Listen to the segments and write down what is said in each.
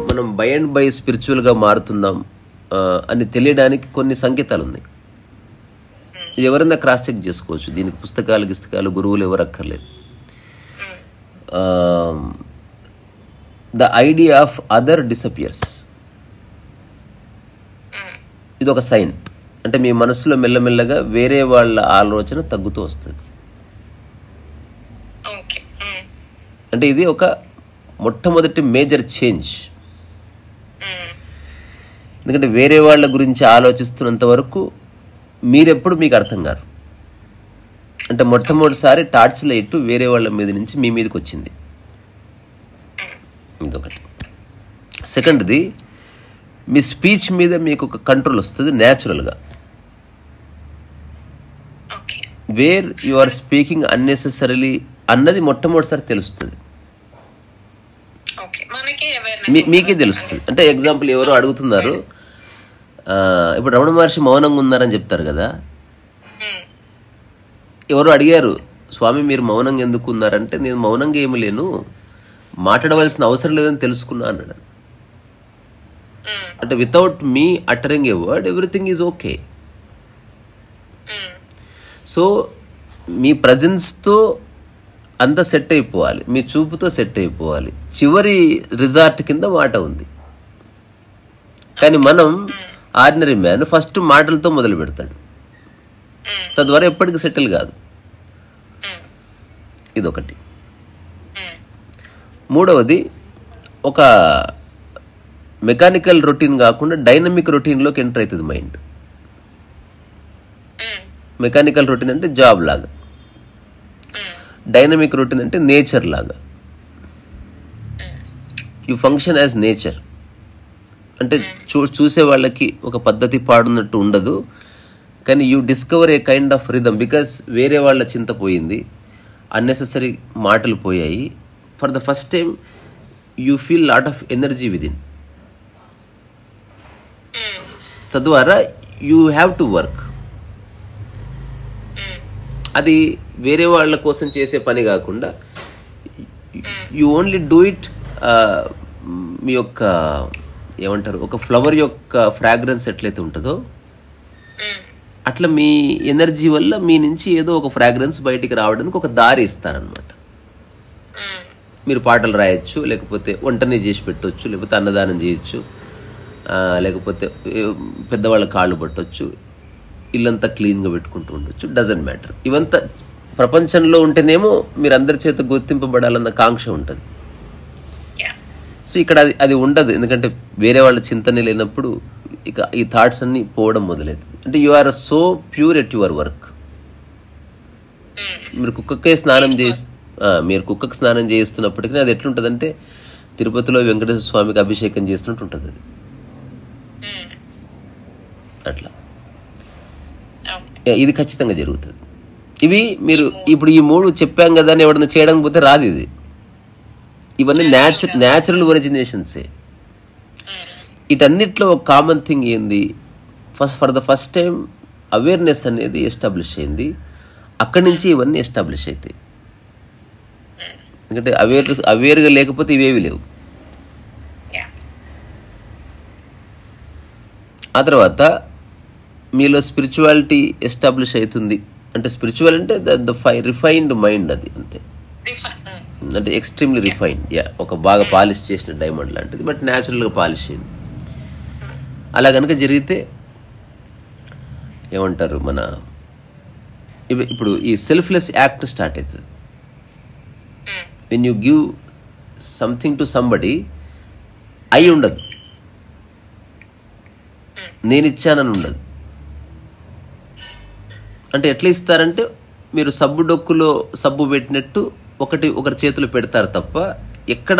మనం by and by స్పిరిచువల్గా మారుతున్నాం అని తెలియడానికి కొన్ని సంకేతాలు ఉన్నాయి. ఎవరైనా క్రాస్ చెక్ చేసుకోవచ్చు. దీనికి పుస్తకాలు గురువులు ఎవరు అక్కర్లేదు. The idea of other disappears, ఇది ఒక సైన్. అంటే మీ మనసులో మెల్లమెల్లగా వేరే వాళ్ళ ఆలోచన తగ్గుతూ వస్తుంది. అంటే ఇది ఒక మొట్టమొదటి మేజర్ చేంజ్. ఎందుకంటే వేరే వాళ్ళ గురించి ఆలోచిస్తున్నంత వరకు మీరెప్పుడు మీకు అర్థం కారు. అంటే మొట్టమొదటిసారి టార్చ్ లైట్ వేరే వాళ్ళ మీద నుంచి మీ మీదకి వచ్చింది. ఇదొకటి. సెకండ్ది, మీ స్పీచ్ మీద మీకు ఒక కంట్రోల్ వస్తుంది న్యాచురల్గా. Where you are speaking unnecessarily అన్నది మొట్టమొదటిసారి తెలుస్తుంది, మీకే తెలుస్తుంది. అంటే ఎగ్జాంపుల్ ఎవరో అడుగుతున్నారు, ఇప్పుడు రమణ మహర్షి మౌనంగా ఉన్నారని చెప్తారు కదా. ఎవరో అడిగారు, స్వామి మీరు మౌనంగా ఎందుకు ఉన్నారంటే, నేను మౌనంగా ఏమి లేను, మాట్లాడవలసిన అవసరం లేదని తెలుసుకున్నా అన్నాడు. అంటే without me uttering a word everything is okay. So మీ ప్రజెన్స్తో అంతా సెట్ అయిపోవాలి, మీ చూపుతో సెట్ అయిపోవాలి. చివరి రిజార్ట్ కింద మాట ఉంది. కానీ మనం ఆర్డినరీ మ్యాన్ ఫస్ట్ మాటలతో మొదలు పెడతాడు, తద్వారా ఎప్పటికీ సెటిల్ కాదు. ఇదొకటి. మూడవది, ఒక మెకానికల్ రొటీన్ కాకుండా డైనమిక్ రొటీన్లోకి ఎంటర్ అవుతుంది మైండ్. మెకానికల్ రొటీన్ అంటే జాబ్ లాగా, డైనమిక్ రొటీన్ అంటే నేచర్ లాగా. You function as nature. అంటే చూసే వాళ్ళకి ఒక పద్ధతి పాడున్నట్టు ఉండదు, కానీ you discover A kind of rhythm. Because వేరే వాళ్ళ చింత పోయింది, అన్నెసెసరీ మాటలు పోయాయి. For the first time you feel lot of energy within. తద్వారా యూ హ్యావ్ టు వర్క్. అది వేరే వాళ్ళ కోసం చేసే పని కాకుండా యూ ఓన్లీ డూ ఇట్. మీ యొక్క ఏమంటారు, ఒక ఫ్లవర్ యొక్క ఫ్రాగ్రెన్స్ ఎట్లయితే ఉంటుందో అట్లా మీ ఎనర్జీ వల్ల మీ నుంచి ఏదో ఒక ఫ్రాగ్రెన్స్ బయటికి రావడానికి ఒక దారి ఇస్తారనమాట. మీరు పాటలు రాయొచ్చు, లేకపోతే వంటనే చేసి పెట్టవచ్చు, లేకపోతే అన్నదానం చేయొచ్చు, లేకపోతే పెద్దవాళ్ళ కాళ్ళు పట్టవచ్చు, ఇల్లంతా క్లీన్గా పెట్టుకుంటూ ఉండొచ్చు. Doesn't matter. ఇవంతా ప్రపంచంలో ఉంటేనేమో మీరు అందరి చేత గుర్తింపబడాలన్న కాంక్ష ఉంటుంది. సో ఇక్కడ అది ఉండదు, ఎందుకంటే వేరే వాళ్ళ చింతనే లేనప్పుడు ఇక ఈ థాట్స్ అన్ని పోవడం మొదలవుతుంది. అంటే you are so pure at your work. మీరు కుక్కకి స్నానం చేస్తున్నప్పటికీ అది ఎట్లుంటుందంటే తిరుపతిలో వెంకటేశ్వర స్వామికి అభిషేకం చేస్తున్నట్టు ఉంటుంది అది. అట్లా ఇది ఖచ్చితంగా జరుగుతుంది. ఇవి మీరు ఇప్పుడు ఈ మూడు చెప్పాం కదా అని ఎవడన్నా చేయడం పోతే రాదు. ఇది ఇవన్నీ న్యాచురల్ ఒరిజినేషన్సే. వీటన్నిట్లో ఒక కామన్ థింగ్ ఏంది, for the first time awareness అనేది ఎస్టాబ్లిష్ అయింది. అక్కడి నుంచి ఇవన్నీ ఎస్టాబ్లిష్ అవుతాయి. ఎందుకంటే అవేర్గా లేకపోతే ఇవేవి లేవు. ఆ తర్వాత మీలో స్పిరిచువాలిటీ ఎస్టాబ్లిష్ అవుతుంది. అంటే స్పిరిచువల్ అంటే ద రిఫైన్డ్ మైండ్, అది అంతే. అంటే ఎక్స్ట్రీమ్లీ రిఫైన్డ్, ఒక బాగా పాలిష్ చేసిన డైమండ్ లాంటిది, బట్ న్యాచురల్గా పాలిష్ అయింది. అలా కనుక జరిగితే ఏమంటారు, మన ఇప్పుడు ఈ సెల్ఫ్లెస్ యాక్ట్ స్టార్ట్ అవుతుంది. When you give something to somebody, అయి ఉండదు, నేను ఇచ్చానని ఉండదు. అంటే ఎట్లా ఇస్తారంటే మీరు సబ్బు డొక్కులో సబ్బు పెట్టినట్టు ఒకరి చేతులు పెడతారు తప్ప ఎక్కడ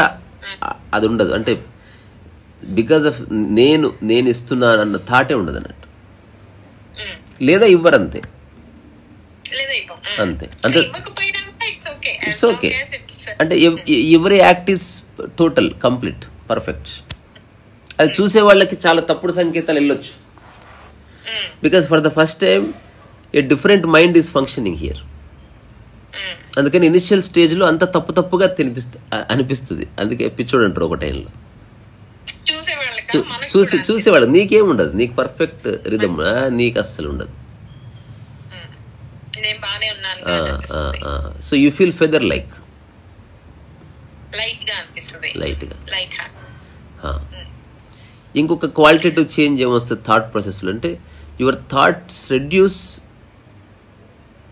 అది ఉండదు. అంటే బికాజ్ ఆఫ్ నేను ఇస్తున్నానన్న థాటే ఉండదు అన్నట్టు. లేదా ఇవ్వరంతే, అంతే అంతే. It's okay. అంటే ఎవరి act is total, complete, perfect. అది చూసే వాళ్ళకి చాలా తప్పుడు సంకేతాలు వెళ్ళొచ్చు. Because for the first time a different mind is functioning here. అందుకని ఇనిషియల్ స్టేజ్లో అంత తప్పుగా అనిపిస్తుంది. అందుకే పిచ్చోడు అంటారు ఒక టైంలో. చూసేవాళ్ళు నీకేముండదు, నీకు పర్ఫెక్ట్ రిథమ్, నీకు అస్సలు ఉండదు. సో యూ ఫీల్ ఫెదర్ లైట్గా. ఇంకొక క్వాలిటేటివ్ చేంజ్ ఏమొస్తుంది థాట్ ప్రాసెస్లో అంటే యువర్ థాట్స్ రెడ్యూస్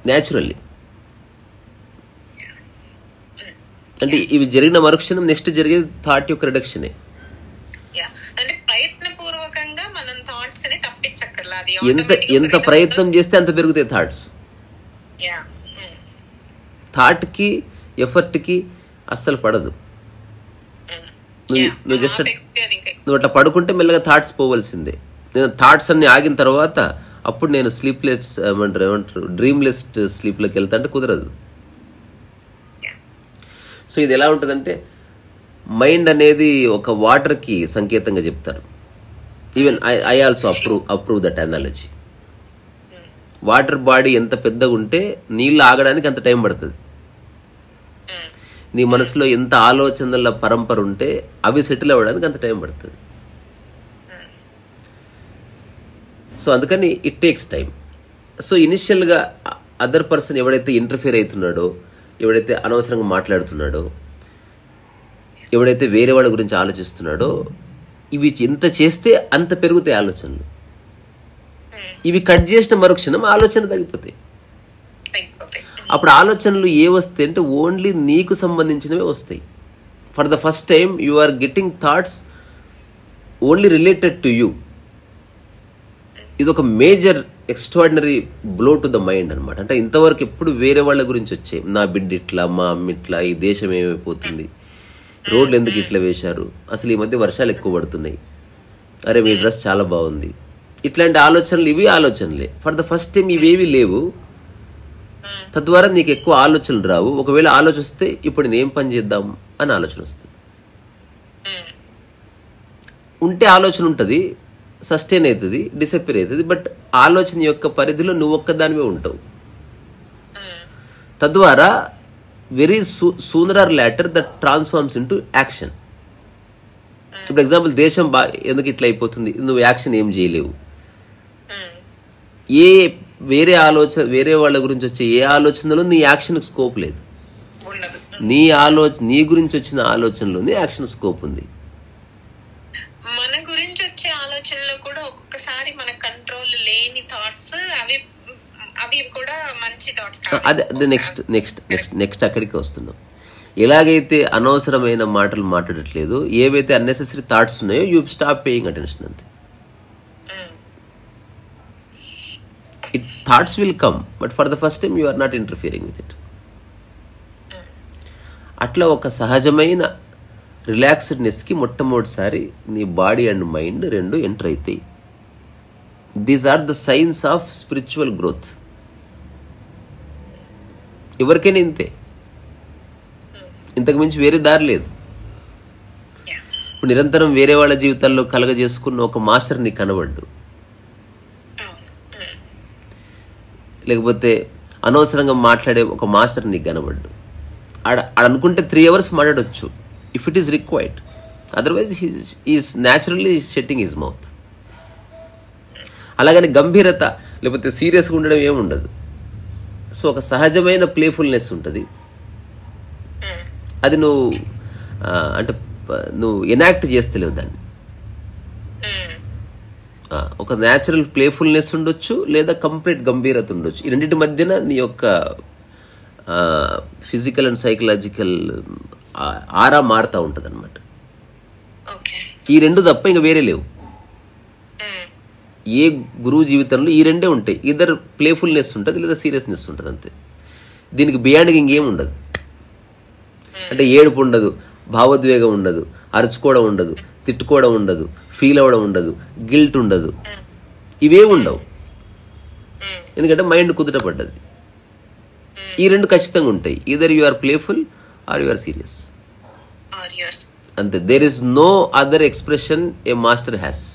న్యాచురల్లీ. అంటే ఇవి జరిగిన మరుక్షణం నెక్స్ట్ జరిగేది థాట్ యొక్క రిడక్షనే. ఎంత ప్రయత్నం చేస్తే అంత పెరుగుతాయి థాట్స్. థాట్కి ఎఫర్ట్కి అస్సలు పడదు. నువ్వు జస్ట్ నువ్వు అట్లా పడుకుంటే మెల్లగా థాట్స్ పోవలసిందే. నేను థాట్స్ అన్ని ఆగిన తర్వాత అప్పుడు నేను స్లీప్లెస్ ఏమంటారు డ్రీమ్లెస్ స్లీప్లోకి వెళ్తా అంటే కుదరదు. సో ఇది ఎలా ఉంటుందంటే మైండ్ అనేది ఒక వాటర్కి సంకేతంగా చెప్తారు. Even I also approve that analogy. Water body ఎంత పెద్దగా ఉంటే నీళ్ళు ఆగడానికి అంత టైం పడుతుంది. నీ మనసులో ఎంత ఆలోచనల పరంపర ఉంటే అవి సెటిల్ అవ్వడానికి అంత టైం పడుతుంది. సో అందుకని ఇట్ టేక్స్ టైం. సో ఇనిషియల్గా అదర్ పర్సన్ ఎవడైతే ఇంటర్ఫియర్ అవుతున్నాడో, ఎవడైతే అనవసరంగా మాట్లాడుతున్నాడో, ఎవడైతే వేరే వాళ్ళ గురించి ఆలోచిస్తున్నాడో, ఇవి ఎంత చేస్తే అంత పెరుగుతాయి ఆలోచనలు. ఇవి కట్ చేసిన మరుక్షణం ఆలోచన తగ్గిపోతాయి. అప్పుడు ఆలోచనలు ఏ వస్తాయి అంటే ఓన్లీ నీకు సంబంధించినవే వస్తాయి. For the first time you are getting thoughts only related to you. ఇది ఒక major extraordinary blow to the mind అనమాట. అంటే ఇంతవరకు ఎప్పుడు వేరే వాళ్ళ గురించి వచ్చాయి, నా బిడ్డ ఇట్లా, మా అమ్మ ఇట్లా, ఈ దేశం ఏమైపోతుంది, రోడ్లు ఎందుకు ఇట్లా వేశారు, అసలు ఈ మధ్య వర్షాలు ఎక్కువ పడుతున్నాయి, అరే మీ డ్రెస్ చాలా బాగుంది, ఇట్లాంటి ఆలోచనలు. ఇవి ఆలోచనలే. ఫర్ ద ఫస్ట్ టైం ఇవేవి లేవు. తద్వారా నీకు ఎక్కువ ఆలోచనలు రావు. ఒకవేళ ఆలోచిస్తే ఇప్పుడు నేను ఏం పని చేద్దాం అని ఆలోచన వస్తుంది. ఉంటే ఆలోచన ఉంటుంది, సస్టైన్ అవుతుంది, డిసప్పేర్ అవుతుంది. బట్ ఆలోచన యొక్క పరిధిలో నువ్వు ఒక్కదానివే ఉంటావు. తద్వారా very sooner or later that transforms into action. ఇప్పుడు ఎగ్జాంపుల్ దేశం ఎందుకు ఇట్లా అయిపోతుంది, నువ్వు యాక్షన్ ఏం చేయలేవు. ఏ వేరే వాళ్ళ గురించి వచ్చే ఏ ఆలోచనలో నీ యాక్షన్కి స్కోప్ లేదు. నీ గురించి వచ్చిన ఆలోచనలోనే యాక్షన్ స్కోప్ ఉంది. మన గురించి వచ్చే ఆలోచనలో కూడా ఒక్కొక్కసారి మన కంట్రోల్ లేని థాట్స్, అవి కూడా మంచి థాట్స్. అదే నెక్స్ట్ అక్కడికి వస్తున్నాం. ఎలాగైతే అనవసరమైన మాటలు మాట్లాడట్లేదు, ఏవైతే అన్నెసెసరీ థాట్స్ ఉన్నాయో యూ స్టాప్ పేయింగ్ అటెన్షన్. అంతే. Thoughts will come, but for the first time you are not interfering with it. అట్లా ఒక సహజమైన రిలాక్స్డ్నెస్కి మొట్టమొదటిసారి నీ బాడీ అండ్ మైండ్ రెండు ఎంటర్ అవుతాయి. These are the signs of spiritual growth. ఎవరికైనా ఇంతే, ఇంతకు మించి వేరే దారి లేదు. ఇప్పుడు నిరంతరం వేరే వాళ్ళ జీవితాల్లో కలగజేసుకున్న ఒక మాస్టర్ నీకు కనబడ్డు, లేకపోతే అనవసరంగా మాట్లాడే ఒక మాస్టర్ నీకు కనబడ్డు. ఆడ అనుకుంటే 3 hours మాట్లాడవచ్చు if it is required. Otherwise is naturally shutting his mouth. అలాగని గంభీరత లేకపోతే సీరియస్గా ఉండడం ఏముండదు. సో ఒక సహజమైన ప్లేఫుల్నెస్ ఉంటుంది. అది నువ్వు ఎనాక్ట్ చేస్తలేవు దాన్ని. ఒక న్యాచురల్ ప్లేఫుల్నెస్ ఉండొచ్చు, లేదా కంప్లీట్ గంభీరత ఉండొచ్చు. ఈ రెండింటి మధ్యన నీ యొక్క ఫిజికల్ అండ్ సైకలాజికల్ ఆరా మారుతూ ఉంటుంది అనమాట. ఈ రెండు తప్ప ఇంకా వేరే లేవు. ఏ గురువు జీవితంలో ఈ రెండే ఉంటాయి. ఇద్దరు ప్లేఫుల్నెస్ ఉంటుంది, లేదా సీరియస్నెస్ ఉంటుంది. అంతే. దీనికి బియాండ్గా ఇంకేం ఉండదు. అంటే ఏడుపు ఉండదు, భావోద్వేగం ఉండదు, అరుచుకోవడం ఉండదు, తిట్టుకోవడం ఉండదు, ఫీల్ అవ్వడం ఉండదు, గిల్ట్ ఉండదు. ఇవే ఉండవు, ఎందుకంటే మైండ్ కుదుట పడ్డది. ఈ రెండు ఖచ్చితంగా ఉంటాయి. Either you are playful or you are serious. అంతే. There is no other expression a master has.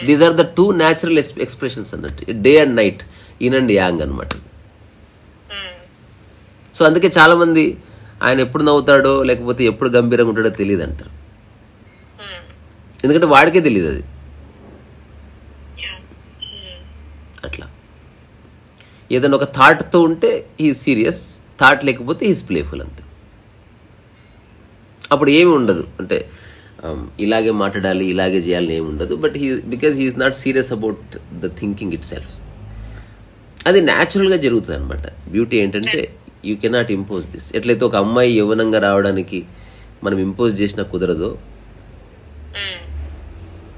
These are the 2 natural expressions అన్నట్టు, day and night, yin and yang అనమాట. సో అందుకే చాలామంది ఆయన ఎప్పుడు నవ్వుతాడో లేకపోతే ఎప్పుడు గంభీరంగా ఉంటాడో తెలియదు అంటారు. ఎందుకంటే వాడికే తెలియదు అది. అట్లా ఏదైనా ఒక థాట్తో ఉంటే హీ సీరియస్, థాట్ లేకపోతే హీస్ ప్లేఫుల్ అంతే. అప్పుడు ఏమి ఉండదు, అంటే ఇలాగే మాట్లాడాలి ఇలాగే చేయాలని ఏమి ఉండదు. But because he is not serious about the thinking itself. అది న్యాచురల్గా జరుగుతుంది అనమాట. బ్యూటీ ఏంటంటే యూ కెనాట్ ఇంపోజ్ దిస్. ఎట్లయితే ఒక అమ్మాయి యవ్వనంగా రావడానికి మనం ఇంపోజ్ చేసినా కుదరదో,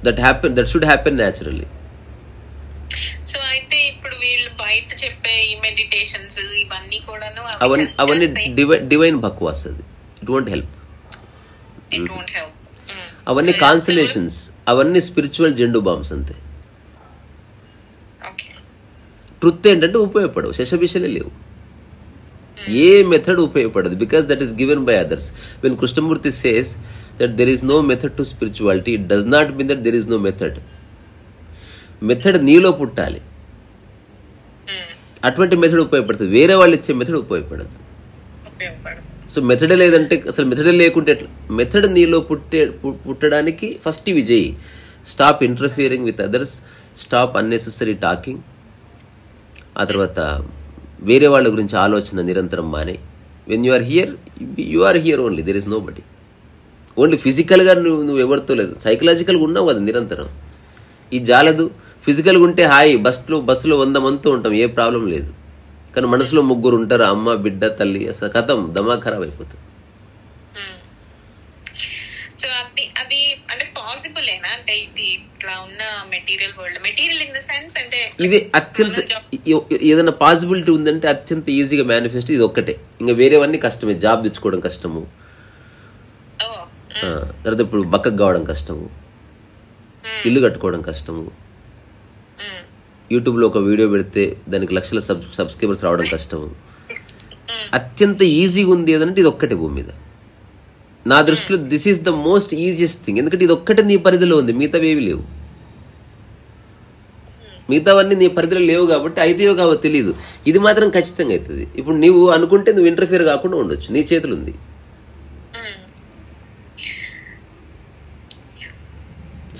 that should happen naturally. So అయితే ఇప్పుడు వీళ్ళు బయట చెప్పే ఈ మెడిటేషన్స్ ఇవన్నీ కూడాను అవన్నీ డివైన్ బక్వాస్. అది ఇట్ వోంట్ హెల్ప్. అవన్నీ కాన్సలేషన్స్, అవన్నీ స్పిరిచువల్ జెండు బాంబ్స్ అంతే. ట్రుత్ ఏంటంటే ఉపయోగపడవు, శశభిషలే లేవు. ఏ మెథడ్ ఉపయోగపడదు, because that is given by others. When Krishnamurti says that there is no method to spirituality, it does not mean that there is no method. Method నీలో పుట్టాలి, అటువంటి మెథడ్ ఉపయోగపడుతుంది. వేరే వాళ్ళు ఇచ్చే మెథడ్ ఉపయోగపడదు. సో మెథడే లేదంటే అసలు మెథడే లేకుంటే ఎట్లా? మెథడ్ నీలో పుట్టడానికి ఫస్ట్ ఇవి చేయి. Stop interfering with others, stop unnecessary talking. ఆ తర్వాత వేరే వాళ్ళ గురించి ఆలోచన నిరంతరం మానే. When you are here, you are here only, there is nobody. Only ఫిజికల్గా నువ్వు ఎవరితో లేదు, సైకలాజికల్గా ఉన్నావు కదా నిరంతరం. ఈ జాలదు. ఫిజికల్గా ఉంటే హాయి, బస్సులో 100 మందితో ఉంటాం, ఏ ప్రాబ్లం లేదు. కానీ మనసులో 3 ఉంటారు, అమ్మ బిడ్డ తల్లి, అసలు కథం దమాగ్ ఖరాబ్ అయిపోతుంది. సో అది అంటే పాసిబుల్ ఏనా? అంటే ఇట్లా ఉన్న material world, material in the sense అంటే ఇది అత్యంత ఏదైనా పాసిబిలిటీ ఉందంటే అత్యంత ఈజీగా మేనిఫెస్ట్ ఇది ఒక్కటే. ఇంకా వేరేవన్నీ కష్టమే. జాబ్ తెచ్చుకోవడం కష్టము, తర్వాత ఇప్పుడు బక్కకు కావడం కష్టము, ఇల్లు కట్టుకోవడం కష్టము, యూట్యూబ్లో ఒక వీడియో పెడితే దానికి లక్షల సబ్స్క్రైబర్స్ రావడం కష్టము. అత్యంత ఈజీగా ఉంది ఏదంటే ఇది ఒక్కటే భూమి మీద. నా దృష్టిలో this is the most easiest thing. ఎందుకంటే ఇది ఒక్కటే నీ పరిధిలో ఉంది, మిగతావేవి లేవు. మిగతావన్నీ నీ పరిధిలో లేవు కాబట్టి అయితేయో కావో తెలియదు. ఇది మాత్రం ఖచ్చితంగా అవుతుంది. ఇప్పుడు నువ్వు అనుకుంటే నువ్వు ఇంటర్ఫియర్ కాకుండా ఉండొచ్చు, నీ చేతులు ఉంది.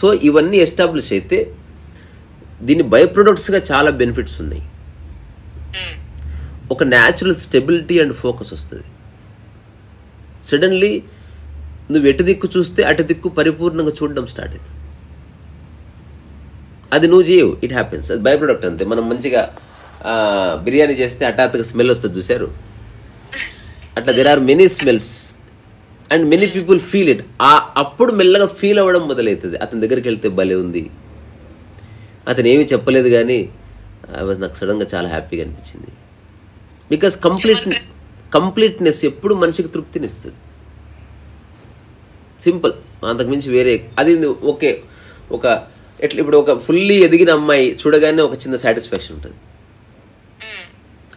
సో ఇవన్నీ ఎస్టాబ్లిష్ అయితే దీని బై ప్రొడక్ట్స్గా చాలా బెనిఫిట్స్ ఉన్నాయి. ఒక న్యాచురల్ స్టెబిలిటీ అండ్ ఫోకస్ వస్తుంది. సడన్లీ నువ్వు ఎటు దిక్కు చూస్తే అటు దిక్కు పరిపూర్ణంగా చూడడం స్టార్ట్ అవుతుంది. అది నువ్వు చేయవు, ఇట్ హ్యాపెన్స్. అది బై ప్రొడక్ట్ అంతే. మనం మంచిగా బిర్యానీ చేస్తే హఠాత్తుగా స్మెల్ వస్తుంది, చూశారు? అట్లా there are many smells and many people feel it. అప్పుడు మెల్లగా ఫీల్ అవ్వడం మొదలవుతుంది. అతని దగ్గరికి వెళ్తే భలే ఉంది, అతను ఏమీ చెప్పలేదు కానీ నాకు సడన్గా చాలా హ్యాపీగా అనిపించింది. బికాస్ కంప్లీట్నెస్ ఎప్పుడు మనిషికి తృప్తినిస్తుంది. సింపుల్, అంతకుమించి వేరే. అది ఓకే, ఎట్లా ఇప్పుడు ఒక ఫుల్లీ ఎదిగిన అమ్మాయి చూడగానే ఒక చిన్న సాటిస్ఫాక్షన్ ఉంటుంది,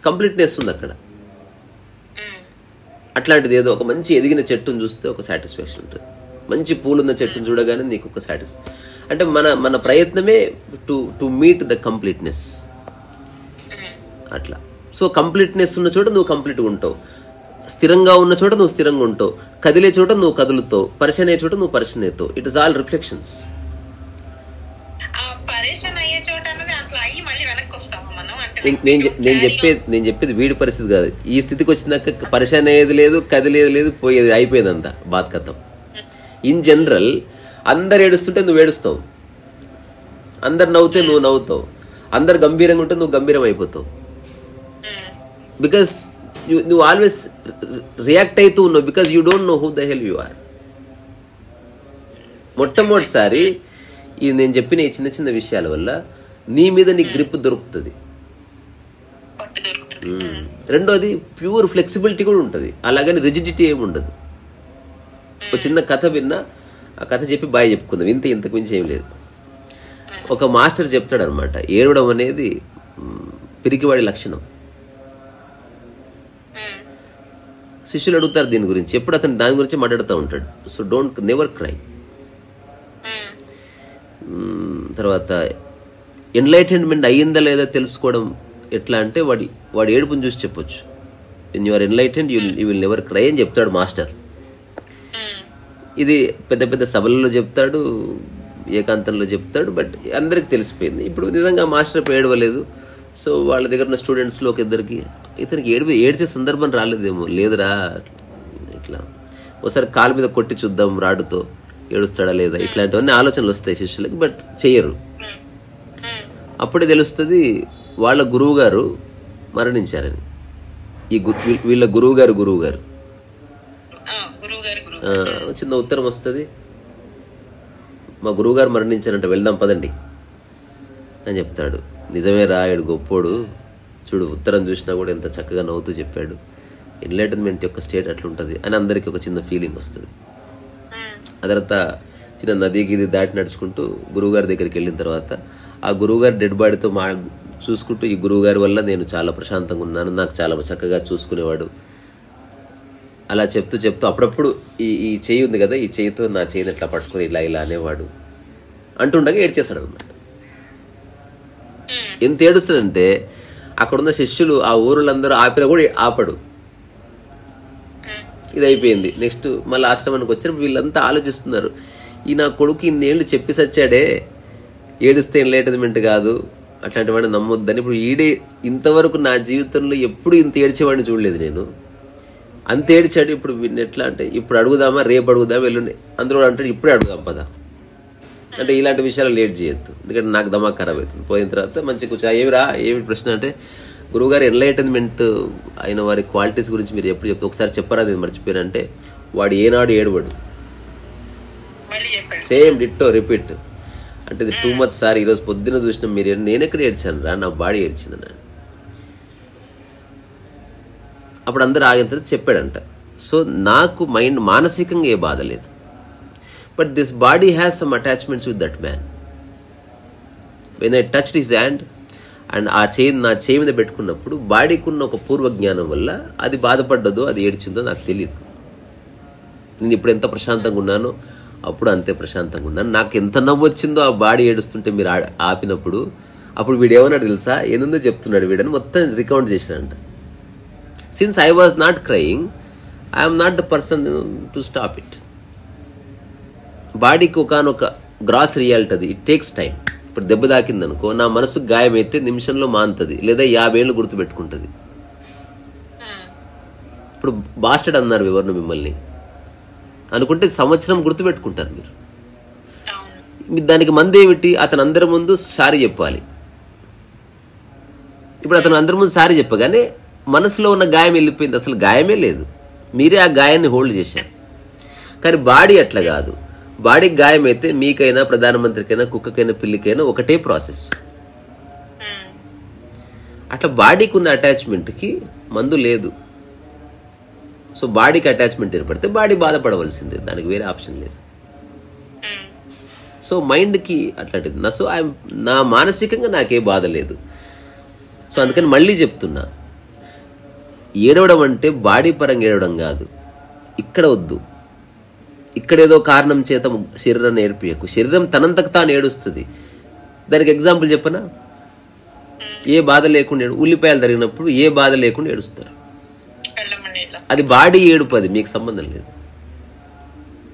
కంప్లీట్నెస్ ఉంది అక్కడ. అట్లాంటిది ఏదో ఒక మంచి ఎదిగిన చెట్టును చూస్తే ఒక సాటిస్ఫాక్షన్ ఉంటుంది. మంచి పూలున్న చెట్టును చూడగానే నీకు ఒక సాటిస్ఫాక్షన్. అంటే మన ప్రయత్నమే టు మీట్ ద కంప్లీట్నెస్. అట్లా. సో కంప్లీట్నెస్ ఉన్న చోట నువ్వు కంప్లీట్గా ఉంటావు, స్థిరంగా ఉన్న చోట నువ్వు స్థిరంగా ఉంటావు, కదిలే చోట నువ్వు కదులుతావు, పరిచయం అయ్యే చోట నువ్వు పరిచయం అవుతావు. It is all reflections. నేను చెప్పేది వీడి పరిస్థితి కాదు. ఈ స్థితికి వచ్చినాక పరిచయం అయ్యేది లేదు, కదిలేది లేదు, పోయేది అయిపోయేదంతా బాత్కతం. ఇన్ జనరల్ అందరు ఏడుస్తుంటే నువ్వు ఏడుస్తావు, అందరు నవ్వుతే నువ్వు నవ్వుతావు, అందరు గంభీరంగా ఉంటే నువ్వు గంభీరం అయిపోతావు. బికాస్ నువ్వు ఆల్వేస్ రియాక్ట్ అవుతూ ఉన్నావు, because you don't know who the hell you are. మొట్టమొదటిసారి ఇది నేను చెప్పిన ఈ చిన్న చిన్న విషయాల వల్ల నీ మీద నీ గ్రిప్ దొరుకుతుంది. రెండోది ప్యూర్ ఫ్లెక్సిబిలిటీ కూడా ఉంటుంది, అలాగని రిజిడిటీ ఏమి ఉండదు. ఒక చిన్న కథ విన్నా, ఆ కథ చెప్పి బాగా చెప్పుకుందాం, ఇంతకు మించి ఏం లేదు. ఒక మాస్టర్ చెప్తాడు అనమాట, ఏడవడం అనేది పిరికివాడి లక్షణం. శిష్యులు అడుగుతారు దీని గురించి, ఎప్పుడు అతను దాని గురించి మాట్లాడుతూ ఉంటాడు. So never cry. తర్వాత ఎన్లైటన్మెంట్ అయ్యిందా లేదా తెలుసుకోవడం ఎట్లా అంటే వాడి ఏడుపుని చూసి చెప్పొచ్చు. When you are enlightened you will never cry అని చెప్తాడు మాస్టర్. ఇది పెద్ద పెద్ద సభలలో చెప్తాడు, ఏకాంతంలో చెప్తాడు, బట్ అందరికి తెలిసిపోయింది. ఇప్పుడు నిజంగా మాస్టర్ ఏడవలేదు. సో వాళ్ళ దగ్గర ఉన్న స్టూడెంట్స్లో ఒక ఇద్దరికి ఇతనికి ఏడ్చే సందర్భం రాలేదేమో, లేదురా ఇట్లా ఒకసారి కాలు మీద కొట్టి చూద్దాం రాడుతో ఏడుస్తాడా లేదా, ఇట్లాంటివన్నీ ఆలోచనలు వస్తాయి శిష్యులకి, బట్ చెయ్యరు. అప్పుడే తెలుస్తుంది వాళ్ళ గురువు గారు మరణించారని. వీళ్ళ గురువు గారు చిన్న ఉత్తరం వస్తుంది, మా గురువుగారు మరణించారంట, వెళ్దాం పదండి అని చెప్తాడు. నిజమే రాయుడు గొప్పోడు, చూడు ఉత్తరం చూసినా కూడా ఎంత చక్కగా నవ్వుతూ చెప్పాడు. ఎన్లైటన్మెంట్ యొక్క స్టేట్ అట్లుంటుంది అని అందరికీ ఒక చిన్న ఫీలింగ్ వస్తుంది. ఆ తర్వాత చిన్న నది గిది దాటి నడుచుకుంటూ గురువుగారి దగ్గరికి వెళ్ళిన తర్వాత ఆ గురువుగారి డెడ్ బాడీతో చూసుకుంటూ, ఈ గురువుగారి వల్ల నేను చాలా ప్రశాంతంగా ఉన్నాను, నాకు చాలా చక్కగా చూసుకునేవాడు అలా చెప్తూ అప్పుడప్పుడు ఈ చెయ్యి ఉంది కదా, ఈ చెయ్యితో నా చెయ్యిని ఎట్లా పట్టుకుని ఇలా అనేవాడు అంటుండగా ఏడ్చేశాడు అనమాట. ఎంత ఏడుస్తాడంటే అక్కడున్న శిష్యులు ఆ ఊరులందరూ ఆపినా కూడా ఆపడు. ఇది అయిపోయింది. నెక్స్ట్ మళ్ళీ ఆశ్రమానికి వచ్చినప్పుడు వీళ్ళంతా ఆలోచిస్తున్నారు, ఈ నా కొడుకు ఇన్నేళ్ళు చెప్పి సచ్చాడే, ఏడుస్తే ఎన్లైటన్మెంట్ కాదు, అట్లాంటి వాడిని నమ్మొద్దని. ఇప్పుడు ఇంతవరకు నా జీవితంలో ఎప్పుడు ఇంత ఏడ్చేవాడిని చూడలేదు నేను, అంత ఏడ్చాడు. ఇప్పుడు ఎట్లా అంటే ఇప్పుడు అడుగుదామా, రేపు అడుగుదామా, ఎల్లుండి అందులో అంటాడు ఇప్పుడే అడుగుదాం పదా అంటే ఇలాంటి విషయాలు లేట్ చేయొద్దు, ఎందుకంటే నాకు దమాక్ ఖరాబ్ అవుతుంది. పోయిన తర్వాత మంచి కూర్చో, ఏమి ప్రశ్న అంటే గురువుగారు ఎన్లైటన్మెంట్ అయిన వారి క్వాలిటీస్ గురించి మీరు ఎప్పుడు చెప్తే ఒకసారి చెప్పరా, నేను మర్చిపోయానంటే వాడు ఏనాడు ఏడవాడు, సేమ్ డిట్టో రిపీట్. అంటే ఇది టూ మచ్ సార్, ఈరోజు పొద్దున చూసిన మీరు నేను ఎక్కడ ఏడ్చాను రా, నా బాడీ ఏడ్చింది అని. అప్పుడు అందరూ ఆగిన తర్వాత చెప్పాడంట. సో నాకు మానసికంగా ఏ బాధ లేదు, but this body has some attachments with that man. When I touched his hand and ఆ నా చేయి మీద పెట్టుకున్నప్పుడు బాడీకి ఉన్న ఒక పూర్వ జ్ఞానం వల్ల అది బాధపడ్డదో అది ఏడ్చిందో నాకు తెలియదు. నేను ఇప్పుడు ఎంత ప్రశాంతంగా ఉన్నానో అప్పుడు అంతే ప్రశాంతంగా ఉన్నాను. నాకు ఎంత నవ్వు వచ్చిందో ఆ బాడీ ఏడుస్తుంటే మీరు ఆపినప్పుడు, అప్పుడు వీడేమన్నాడు తెలుసా, ఏందో చెప్తున్నాడు వీడని మొత్తం రికౌంట్ చేసినాడంట. Since I was not crying, I'm not the person to stop it. బాడీకి ఒకనొక గ్రాస్ రియాలిటీ, అది ఇట్ టేక్స్ టైం. ఇప్పుడు దెబ్బ తాకిందనుకో, నా మనసుకు గాయమైతే నిమిషంలో మానుతుంది, లేదా 50 ఏళ్ళు గుర్తుపెట్టుకుంటుంది. ఇప్పుడు బాస్టర్డ్ అన్నారు ఎవరిని మిమ్మల్ని అనుకుంటే సంవత్సరం గుర్తుపెట్టుకుంటారు మీరు. దానికి మంది ఏమిటి, అతను అందరి ముందు సారీ చెప్పాలి. ఇప్పుడు అతను అందరి ముందు సారీ చెప్పగానే మనసులో ఉన్న గాయం వెళ్ళిపోయింది, అసలు గాయమే లేదు, మీరే ఆ గాయాన్ని హోల్డ్ చేశారు. కానీ బాడీ అట్లా కాదు. బాడీకి గాయం అయితే మీకైనా, ప్రధానమంత్రికైనా, కుక్కకైనా, పిల్లికైనా ఒకటే ప్రాసెస్. అట్లా బాడీకి ఉన్న అటాచ్మెంట్కి మందు లేదు. సో బాడీకి అటాచ్మెంట్ ఏర్పడితే బాడీ బాధపడవలసిందే, దానికి వేరే ఆప్షన్ లేదు. సో మైండ్కి అట్లాంటిది సో నా మానసికంగా నాకే బాధ లేదు. సో అందుకని మళ్ళీ చెప్తున్నా, ఏడవడం అంటే బాడీ పరంగా ఏడవడం కాదు. ఇక్కడ వద్దు, ఇక్కడేదో కారణం చేత శరీరాన్ని ఏడిపియకు. శరీరం తనంతకు తాను ఏడుస్తుంది. దానికి ఎగ్జాంపుల్ చెప్పనా, ఏ బాధ లేకుండా ఉల్లిపాయలు తరిగినప్పుడు ఏ బాధ లేకుండా ఏడుస్తారు. అది బాడీ ఏడుపు, అది మీకు సంబంధం లేదు.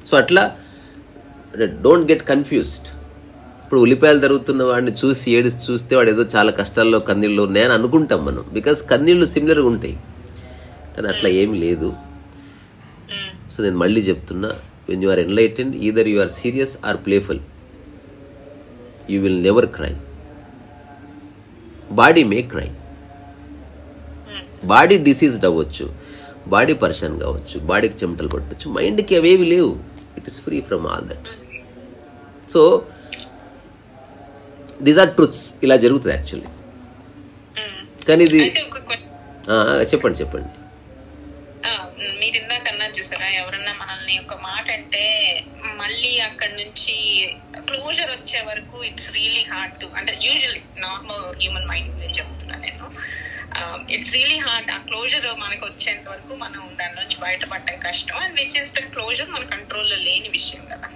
సో అట్లా డోంట్ గెట్ కన్ఫ్యూజ్డ్. ఇప్పుడు ఉల్లిపాయలు తరుగుతున్న వాడిని చూస్తే వాడు ఏదో చాలా కష్టాల్లో కన్నీళ్ళు ఉన్నాయని అనుకుంటాం మనం, బికాస్ కన్నీళ్ళు సిమిలర్గా ఉంటాయి. కానీ అట్లా ఏమి లేదు. సో నేను మళ్ళీ చెప్తున్నా, when you are enlightened, either you are serious or playful, you will never cry. Body may cry, body diseased అవ్వచ్చు, బాడీ పర్షన్ కావచ్చు, బాడీకి చెమటలు పట్టవచ్చు, మైండ్కి అవేవి లేవు. It is free from all that. So these are truths. ఇలా జరుగుతుంది యాక్చువల్లీ. కానీ ఇది చెప్పండి. మీరు ఇందాక అన్నారు చూసారా, ఎవరన్నా మనల్ని ఒక మాట అంటే మళ్ళీ అక్కడ నుంచి క్లోజర్ వచ్చే వరకు ఇట్స్ రియలీ హార్డ్ టు, అంటే యూజువల్లీ నార్మల్ హ్యూమన్ మైండ్ గురించి చెప్తున్నా నేను. It's really hard. ఆ క్లోజర్ మనకు వచ్చేంత వరకు మనం దాని నుంచి బయటపడటం కష్టం. And which is the closure మన కంట్రోల్లో లేని విషయం కదా,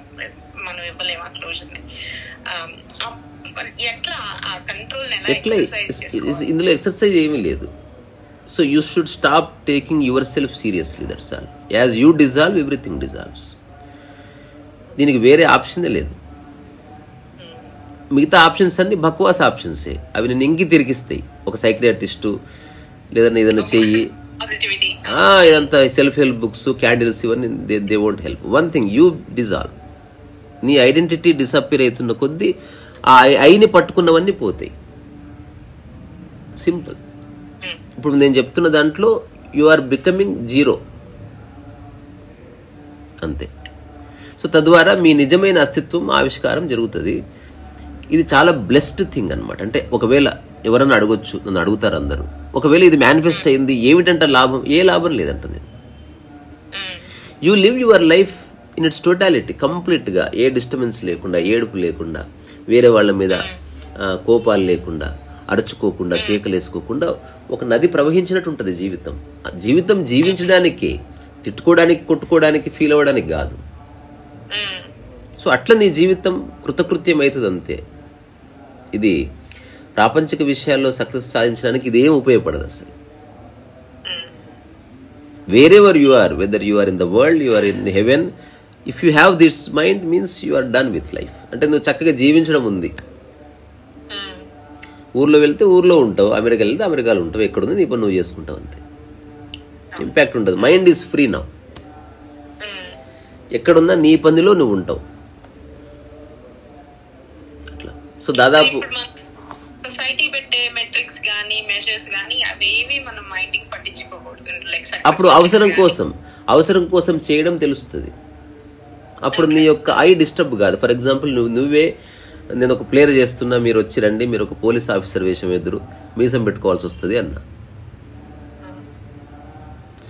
మనం ఇవ్వలేము ఆ క్లోజర్ ని. ఎట్లా ఆ కంట్రోల్ ఇందులో ఎక్సర్సైజ్ ఏమీ లేదు. So you should stop taking your self seriously, that's all. As you dissolve, everything dissolves. దీనికి వేరే ఆప్షనే లేదు. మిగతా ఆప్షన్స్ అన్ని బక్వాస్ ఆప్షన్సే. అవి నేను ఇంకి తిరిగిస్తాయి. ఒక సైక్రియాటిస్టు లేదంటే ఏదైనా చెయ్యి, ఇదంతా సెల్ఫ్ హెల్ప్ బుక్స్, క్యాండిల్స్, ఇవన్నీ they won't help. One thing, you dissolve. నీ ఐడెంటిటీ డిసప్పియర్ అవుతున్న కొద్దీ ఆ ఐని పట్టుకున్నవన్నీ పోతాయి. సింపుల్. ఇప్పుడు నేను చెప్తున్న దాంట్లో యు ఆర్ బికమింగ్ జీరో, అంతే. సో తద్వారా మీ నిజమైన అస్తిత్వం ఆవిష్కారం జరుగుతుంది. ఇది చాలా బ్లెస్డ్ థింగ్ అనమాట. అంటే ఒకవేళ ఎవరన్నా అడగొచ్చు, నన్ను అడుగుతారు అందరూ, ఒకవేళ ఇది మేనిఫెస్ట్ అయింది ఏమిటంటే లాభం? ఏ లాభం లేదంట. నేను you live your life in it's totality, కంప్లీట్గా, ఏ డిస్టర్బెన్స్ లేకుండా, ఏడుపు లేకుండా, వేరే వాళ్ళ మీద కోపాలు లేకుండా, అరుచుకోకుండా, కేకలు వేసుకోకుండా ఒక నది ప్రవహించినట్టు ఉంటుంది జీవితం. జీవితం జీవించడానికి, తిట్టుకోవడానికి, కొట్టుకోవడానికి, ఫీల్ అవ్వడానికి కాదు. సో అట్లా నీ జీవితం కృతకృత్యం అవుతుంది, అంతే. ఇది ప్రాపంచిక విషయాల్లో సక్సెస్ సాధించడానికి ఇదేం ఉపయోగపడదు అసలు. Wherever you are, whether you are in the world, you are in heaven, if you have this mind means you are done with life. అంటే నువ్వు చక్కగా జీవించడం ఉంది. ఊర్లో వెళ్తే ఊర్లో ఉంటావు, అమెరికా వెళ్తే అమెరికాలో ఉంటావు, ఎక్కడుంది నీ పని నువ్వు చేసుకుంటావు, అంతే. ఇంపాక్ట్ ఉంటుంది. Mind is free now. ఎక్కడున్నా నీ పనిలో నువ్వు ఉంటావు. అట్లా. సో దాదాపు సొసైటీ పెట్టే మెట్రిక్స్ గానీ, మెజర్స్ గానీ అవేవి మనం మైండ్కి పట్టించుకోకూడదు. అప్పుడు అవసరం కోసం చేయడం తెలుస్తుంది. అప్పుడు నీ యొక్క ఐ డిస్టర్బ్ కాదు. ఫర్ ఎగ్జాంపుల్ నువ్వే, నేను ఒక ప్లేయర్ చేస్తున్నా, మీరు వచ్చి రండి, మీరు ఒక పోలీస్ ఆఫీసర్ వేషం ఎదురు మీసం పెట్టుకోవాల్సి వస్తుంది అన్నా.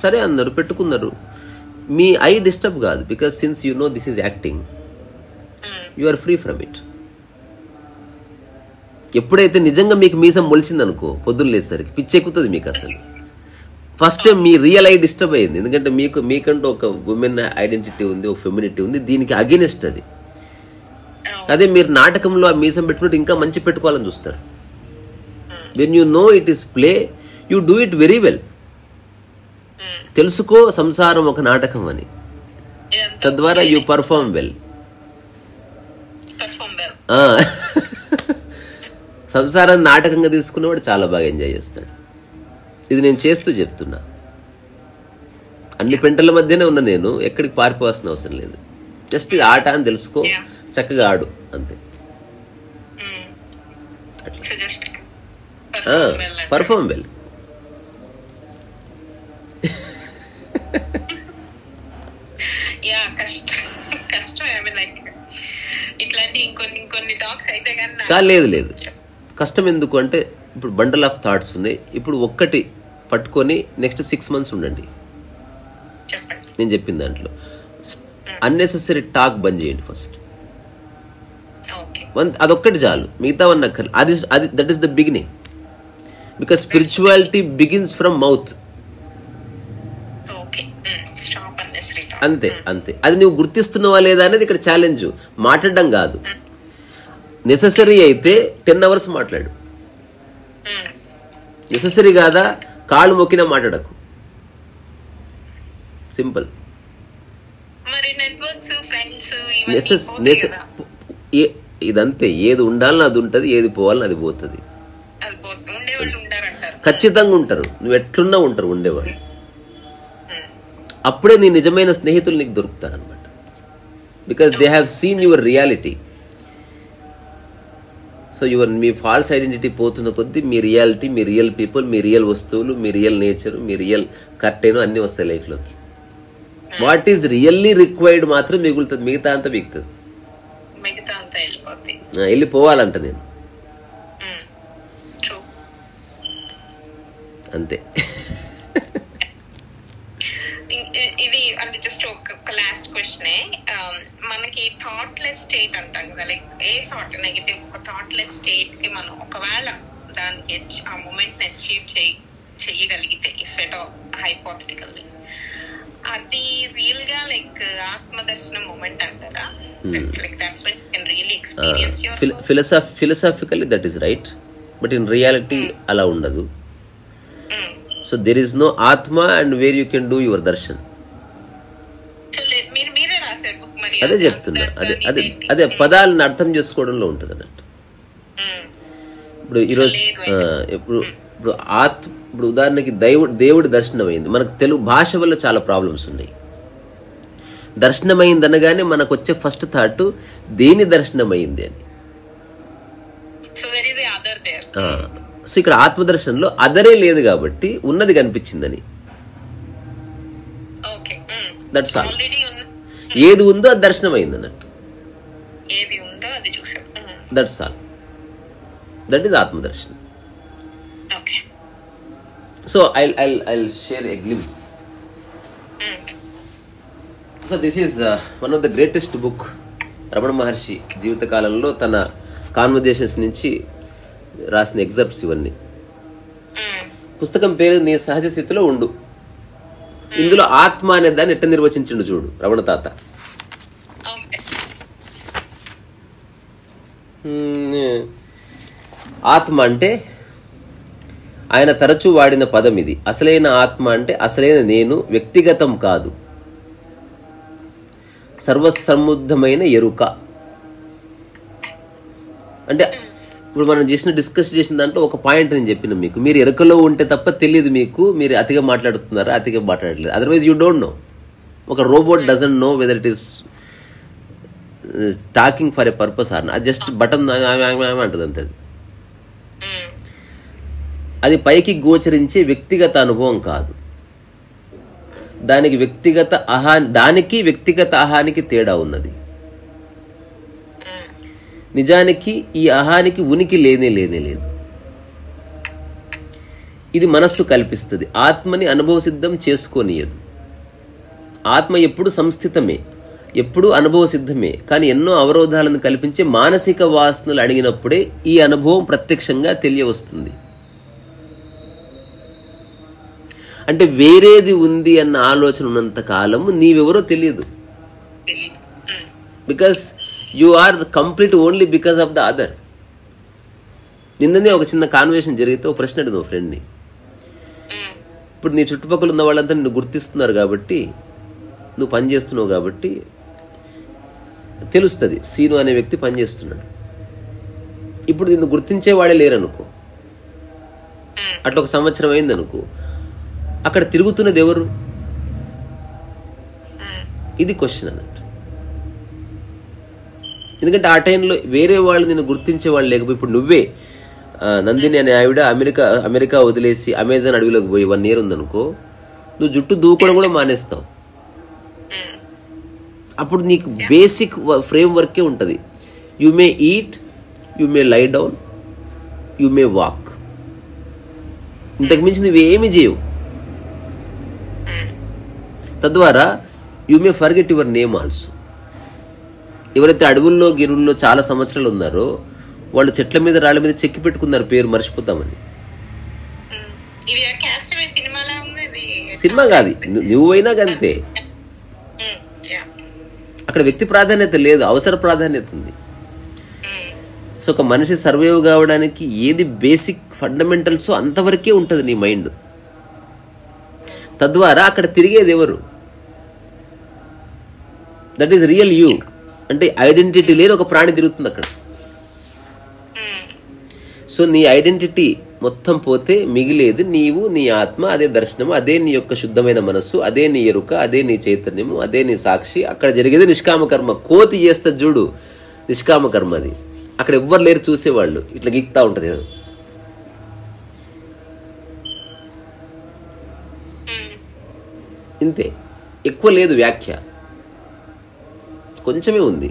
సరే అన్నారు, పెట్టుకున్నారు. మీ ఐ డిస్టర్బ్ కాదు. Because since you know this is acting, you are free from it. ఎప్పుడైతే నిజంగా మీకు మీసం మొలిచిందనుకో, పొద్దున్న లేసరికి పిచ్చెక్కుతుంది మీకు. అసలు first time me real I disturb అయింది. ఎందుకంటే మీకంటూ ఒక ఉమెన్ ఐడెంటిటీ ఉంది, ఒక ఫెమినిటీ ఉంది, దీనికి అగెనిస్ట్ అది. అదే మీరు నాటకంలో ఆ మీసం పెట్టుకుంటే ఇంకా మంచి పెట్టుకోవాలని చూస్తారు. When you know it is play, you do it very well. తెలుసుకో సంసారం ఒక నాటకం అని, తద్వారా యూ పర్ఫార్మ్ వెల్. సంసారాన్ని నాటకంగా తీసుకున్నవాడు చాలా బాగా ఎంజాయ్ చేస్తాడు. ఇది నేను చేస్తూ చెప్తున్నా. అన్ని పెంటల మధ్యనే ఉన్నా నేను, ఎక్కడికి పారిపోవాల్సిన అవసరం లేదు. జస్ట్ ఇది ఆట అని తెలుసుకో, చక్కగా ఆడు, అంతే. Perform well. లేదు కష్టం ఎందుకు అంటే, ఇప్పుడు బండల్ ఆఫ్ థాట్స్ ఉన్నాయి. ఇప్పుడు ఒక్కటి పట్టుకొని నెక్స్ట్ 6 months ఉండండి. నేను చెప్పిన దాంట్లో అన్నెసెసరీ టాక్ బంద్ చేయండి ఫస్ట్. అదొక్కటి చాలు, మిగతా వన్ అక్కర్లేదు. అది that is the beginning. Because spirituality begins from mouth. అంతే. అది నువ్వు గుర్తిస్తున్నావా లేదా అనేది ఇక్కడ ఛాలెంజ్. మాట్లాడడం కాదు. నెససరీ అయితే 10 hours మాట్లాడు. నెససరీ కాదా, కాళ్ళు మొక్కినా మాట్లాడకు. సింపుల్. ఇదంతే. ఏది ఉండాలని అది ఉంటుంది, ఏది పోవాలని అది పోతుంది. ఖచ్చితంగా ఉంటారు. నువ్వు ఎట్లున్నా ఉంటారు ఉండేవాళ్ళు. అప్పుడే నీ నిజమైన స్నేహితులు నీకు దొరుకుతారనమాట. Because they have seen your reality. So మీ ఫాల్స్ ఐడెంటిటీ పోతున్న కొద్దీ మీ రియాలిటీ, మీ రియల్ పీపుల్, మీ రియల్ వస్తువులు, మీ రియల్ నేచర్, మీ రియల్ కర్టెన్ అన్నీ వస్తాయి లైఫ్లోకి. వాట్ ఈజ్ రియల్లీ రిక్వైర్డ్ మాత్రం మిగులుతుంది, మిగతా అంతా మిగుతుంది. వెళ్ళిపోవాలంట నేను, అంతే. ఇది అంటే జస్ట్ ఒక లాస్ట్ క్వశ్చనే. మనకి థాట్లెస్ స్టేట్ అంటాం కదా, లైక్ ఏ థాట్ నెగటివ్ ఒక థాట్లెస్ స్టేట్ కి మనం ఒకవేళ దానికి ఆ మూమెంట్ అచీవ్ చేయగలిగితే, ఇఫ్ ఎట్ ఆల్ హైపోథెటికల్లీ, అది రియల్ గా లైక్ ఆత్మదర్శనం మూమెంట్ అంటారా? Like that's when you can really experience yourself. Philosophically that is right, but in reality అలా ఉండదు. So there is no atma and where you can do your darshan. మీరే రాశారు book మరి. అదే చెప్తున్నా, అదే పదాలను అర్థం చేసుకోవడంలో ఉంటుంది అన్నట్టు. ఇప్పుడు ఈరోజు ఇప్పుడు ఉదాహరణకి దేవుడి దర్శనం అయింది. మనకు తెలుగు భాష వల్ల చాలా ప్రాబ్లమ్స్ ఉన్నాయి. దర్శనమైంది అనగానే మనకు వచ్చే ఫస్ట్ థాట్ దేని దర్శనమైంది అని. సో ఇక్కడ ఆత్మదర్శనంలో అదరే లేదు కాబట్టి ఉన్నది కనిపించిందని. That's all. ఏది ఉందో అది దర్శనం అయింది అన్నట్టు. That's all. దట్ ఈస్ ఆత్మదర్శనం. So I'll share a glimpse. So this is one of the greatest book. Ramana Maharshi జీవితకాలంలో తన కాన్వర్జేషన్స్ నుంచి రాసిన ఎగ్జాప్ట్స్ ఇవన్నీ. పుస్తకం పేరు నీ సహజ స్థితిలో ఉండు. ఇందులో ఆత్మ అనే దాన్ని ఎట్ట నిర్వచించిండు చూడు రమణ తాత. ఆత్మ అంటే ఆయన తరచూ వాడిన పదం ఇది. అసలైన ఆత్మ అంటే అసలైన నేను, వ్యక్తిగతం కాదు, సర్వసముద్ధమైన ఎరుక. అంటే ఇప్పుడు మనం డిస్కస్ చేసిన దాంట్లో ఒక పాయింట్ నేను చెప్పిన మీకు, మీరు ఎరుకలో ఉంటే తప్ప తెలియదు మీకు, మీరు అతిగా మాట్లాడుతున్నారా, అతిగా మాట్లాడలేదు. Otherwise you don't know. ఒక robot doesn't know whether it is talking for a purpose or not. Just button అంటది అంతే. అది పైకి గోచరించే వ్యక్తిగత అనుభవం కాదు. దానికి వ్యక్తిగత అహానికి తేడా ఉన్నది. నిజానికి ఈ అహానికి ఉనికి లేనే లేదు. ఇది మనస్సు కల్పిస్తుంది. ఆత్మని అనుభవ సిద్ధం చేసుకోనియదు. ఆత్మ ఎప్పుడు సంస్థితమే, ఎప్పుడు అనుభవ సిద్ధమే. కానీ ఎన్నో అవరోధాలను కల్పించే మానసిక వాసనలు అడిగినప్పుడే ఈ అనుభవం ప్రత్యక్షంగా తెలియవస్తుంది. అంటే వేరేది ఉంది అన్న ఆలోచన ఉన్నంత కాలము నీవెవరో తెలియదు. Because you are complete only because of the other. నిన్ననే ఒక చిన్న కాన్వర్సేషన్ జరిగితే ఒక ప్రశ్న అడిగింది ఫ్రెండ్ని. ఇప్పుడు నీ చుట్టుపక్కల ఉన్న వాళ్ళంతా నిన్ను గుర్తిస్తున్నారు కాబట్టి, నువ్వు పని చేస్తున్నావు కాబట్టి తెలుస్తుంది సీను అనే వ్యక్తి పనిచేస్తున్నాడు. ఇప్పుడు నిన్ను గుర్తించే వాళ్ళే లేరనుకో, అట్లా ఒక సంవత్సరం అయింది అనుకో, అక్కడ తిరుగుతున్నది ఎవరు? ఇది క్వశ్చన్ అన్నట్టు. ఎందుకంటే ఆ టైంలో వేరే వాళ్ళు నిన్ను గుర్తించే వాళ్ళు లేకపోయి, ఇప్పుడు నువ్వే నందిని అనే ఆవిడ అమెరికా వదిలేసి అమెజాన్ అడవిలోకి పోయి 1 year ఉందనుకో, నువ్వు జుట్టు దూకోవడం కూడా మానేస్తావు. అప్పుడు నీకు బేసిక్ ఫ్రేమ్ వర్కే ఉంటుంది. You may eat, you may lie down, you may walk. ఇంతకు మించి నువ్వేమి చేయవు. తద్వారా you may forget your name also. ఎవరైతే అడవుల్లో గిరుల్లో చాలా సంవత్సరాలు ఉన్నారో వాళ్ళు చెట్ల మీద రాళ్ళ మీద చెక్కి పెట్టుకున్నారు పేరు మర్చిపోతామని. సినిమా కాదు, నువ్వైనా గంతే. అక్కడ వ్యక్తి ప్రాధాన్యత లేదు, అవసర ప్రాధాన్యత ఉంది. సో ఒక మనిషి సర్వైవ్ కావడానికి ఏది బేసిక్ ఫండమెంటల్స్ అంతవరకే ఉంటుంది నీ మైండ్. తద్వారా అక్కడ తిరిగేది ఎవరు? That is real you. అంటే ఐడెంటిటీ లేని ఒక ప్రాణి తిరుగుతుంది అక్కడ. సో నీ ఐడెంటిటీ మొత్తం పోతే మిగిలేది నీవు, నీ ఆత్మ, అదే దర్శనము, అదే నీ యొక్క శుద్ధమైన మనస్సు, అదే నీ ఎరుక, అదే నీ చైతన్యము, అదే నీ సాక్షి. అక్కడ జరిగేది నిష్కామ కర్మ. కోతి చేస్తే చూడు నిష్కామ కర్మ, అది అక్కడ ఎవ్వరు లేరు చూసేవాళ్ళు, ఇట్లా గీక్తా ఉంటది కదా. ఇంతే, ఎక్కువ లేదు వ్యాఖ్య, కొంచెమే ఉంది.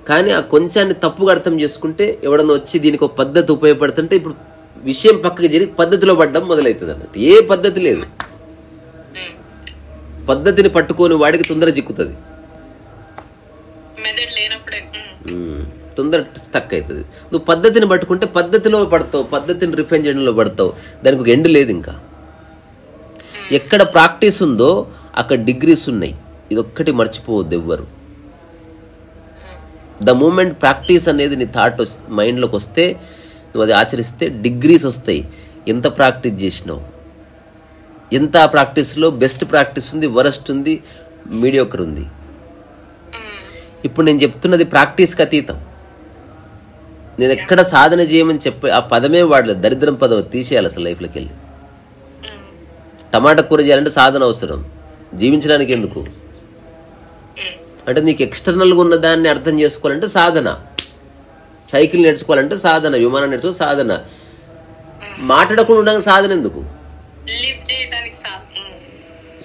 కానీ ఆ కొంచాన్ని తప్పుగా అర్థం చేసుకుంటే ఎవడన్నా వచ్చి దీనికి ఒక పద్ధతి ఉపయోగపడుతుంటే ఇప్పుడు విషయం పక్కకి జరిగి పద్ధతిలో పడ్డం మొదలవుతుంది అన్నట్టు. ఏ పద్ధతి లేదు. పద్ధతిని పట్టుకొని వాడికి తొందర చిక్కుతుంది, తొందర స్టక్ అవుతుంది. నువ్వు పద్ధతిని పట్టుకుంటే పద్ధతిలో పడతావు, పద్ధతిని రిఫైన్ చేయడంలో పడతావు. దానికి ఒక ఎండ్ లేదు. ఇంకా ఎక్కడ ప్రాక్టీస్ ఉందో అక్కడ డిగ్రీస్ ఉన్నాయి. ఇదొక్కటి మర్చిపోవద్దు ఎవ్వరు. ద మూమెంట్ ప్రాక్టీస్ అనేది నీ థాట్ మైండ్లోకి వస్తే, నువ్వు అది ఆచరిస్తే డిగ్రీస్ వస్తాయి. ఎంత ప్రాక్టీస్ చేసినావు, ఎంత ఆ ప్రాక్టీస్లో బెస్ట్ ప్రాక్టీస్ ఉంది, వరస్ట్ ఉంది, మీడియోకర్ ఉంది. ఇప్పుడు నేను చెప్తున్నది ప్రాక్టీస్కి అతీతం. నేను ఎక్కడ సాధన చేయమని చెప్పే ఆ పదమే వాడలేదు, దరిద్రం పదం తీసేయాలి అసలు లైఫ్లోకి వెళ్ళి. టమాటా కూర చేయాలంటే సాధన అవసరం, జీవించడానికి ఎందుకు అంటే నీకు ఎక్స్టర్నల్గా ఉన్న దాన్ని అర్థం చేసుకోవాలంటే సాధన, సైకిల్ నేర్చుకోవాలంటే సాధన, విమానం నేర్చుకో సాధన, మాట్లాడకుండా ఉండడానికి సాధన ఎందుకు?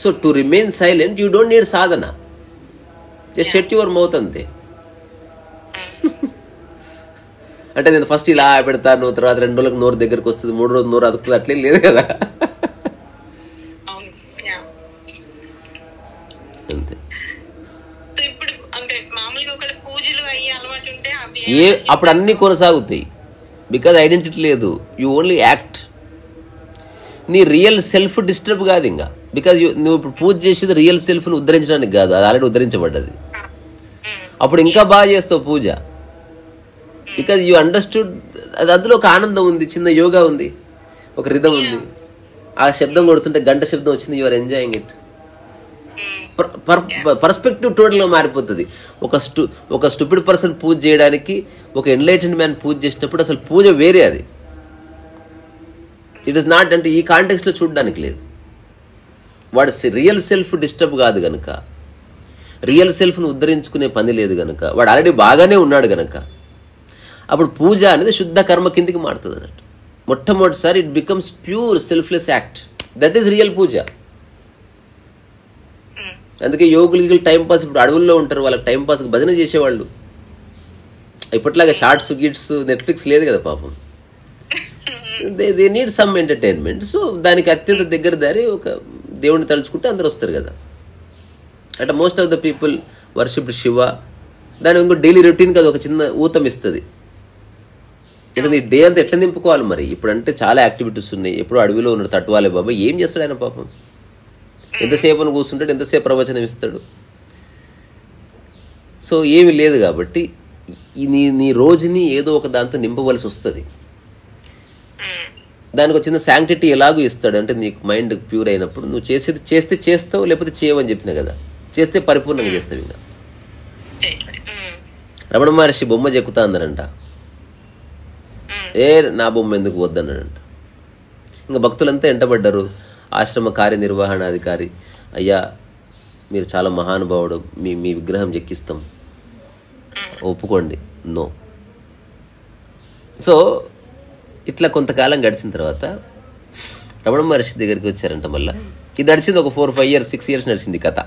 So to remain silent you don't need Sadhana, just shut your mouth అంతే. అంటే నేను ఫస్ట్ ఇలా పెడతాను, తర్వాత 2 రోజులకు నోరు దగ్గరకు వస్తుంది, 3 రోజులు నోరు అదుకుతుంది, అట్లేం లేదు కదా. అంతే. అప్పుడు అన్ని కొనసాగుతాయి, బికాజ్ ఐడెంటిటీ లేదు, యూ ఓన్లీ యాక్ట్. నీ రియల్ సెల్ఫ్ డిస్టర్బ్ కాదు ఇంకా, బికాజ్ నువ్వు ఇప్పుడు పూజ చేసేది రియల్ సెల్ఫ్ని ఉద్ధరించడానికి కాదు, అది ఆల్రెడీ ఉద్ధరించబడ్డది. అప్పుడు ఇంకా బాగా చేస్తావు పూజ, బికాజ్ యూ అండర్స్టూడ్. అది అందులో ఒక ఆనందం ఉంది, చిన్న యోగా ఉంది, ఒక రిథం ఉంది. ఆ శబ్దం కొడుతుంటే గంట శబ్దం వచ్చింది, you are enjoying it. Perspective టోటల్గా మారిపోతుంది. ఒక స్టూపిడ్ పర్సన్ పూజ చేయడానికి, ఒక ఎన్లైటెండ్ మ్యాన్ పూజ చేసినప్పుడు అసలు పూజ వేరే. అది ఇట్ ఇస్ నాట్, అంటే ఈ కాంటెక్స్లో చూడడానికి లేదు. వాడు రియల్ సెల్ఫ్ డిస్టర్బ్ కాదు గనక, రియల్ సెల్ఫ్ను ఉద్ధరించుకునే పని లేదు గనక, వాడు ఆల్రెడీ బాగానే ఉన్నాడు గనక అప్పుడు పూజ అనేది శుద్ధ కర్మ కిందికి మారుతుంది అన్నట్టు. మొట్టమొదటిసారి it becomes pure selfless act, that is real puja. అందుకే యోగులు టైంపాస్ ఇప్పుడు అడవుల్లో ఉంటారు, వాళ్ళకి టైంపాస్కి భజన చేసేవాళ్ళు. ఇప్పట్లాగా షార్ట్స్ గిట్స్ నెట్ఫ్లిక్స్ లేదు కదా పాపం, they need some entertainment. So దానికి అత్యంత దగ్గర దారి ఒక దేవుడిని తలుచుకుంటే అందరు వస్తారు కదా. అంటే most of the people worship Shiva, దాని ఇంకో డైలీ రొటీన్ కదా ఒక చిన్న ఊతం ఇస్తుంది. అంటే నీ డే అంతా ఎట్లా నింపుకోవాలి మరి? ఇప్పుడు అంటే చాలా యాక్టివిటీస్ ఉన్నాయి. ఎప్పుడు అడవిలో ఉన్నాడు తట్టువాలే బాబా, ఏం చేస్తాడు ఆయన పాపం? ఎంతసేపు అని కూర్చుంటాడు, ఎంతసేపు ప్రవచనం ఇస్తాడు? సో ఏమి లేదు కాబట్టి నీ రోజుని ఏదో ఒక దాంతో నింపవలసి వస్తుంది. దానికి ఒక చిన్న శాంక్టిటీ ఎలాగూ ఇస్తాడు అంటే నీకు మైండ్ ప్యూర్ అయినప్పుడు నువ్వు చేస్తే చేస్తావు, లేకపోతే చేయవని చెప్పిన కదా. చేస్తే పరిపూర్ణంగా చేస్తావు. ఇంకా రమణ మహర్షి బొమ్మ చెక్కుతా అందరంట, నా బొమ్మ ఎందుకు వద్దన్నాడంట. ఇంకా భక్తులంతా ఎంటబడ్డారు. ఆశ్రమ కార్యనిర్వహణాధికారి, అయ్యా మీరు చాలా మహానుభావుడు, మీ విగ్రహం చెక్కిస్తాం, ఒప్పుకోండి. నో. సో ఇట్లా కొంతకాలం గడిచిన తర్వాత రమణ మహర్షి దగ్గరికి వచ్చారంట. మళ్ళీ ఇది నడిచింది ఒక 4-5 years 6 years నడిచింది కథ.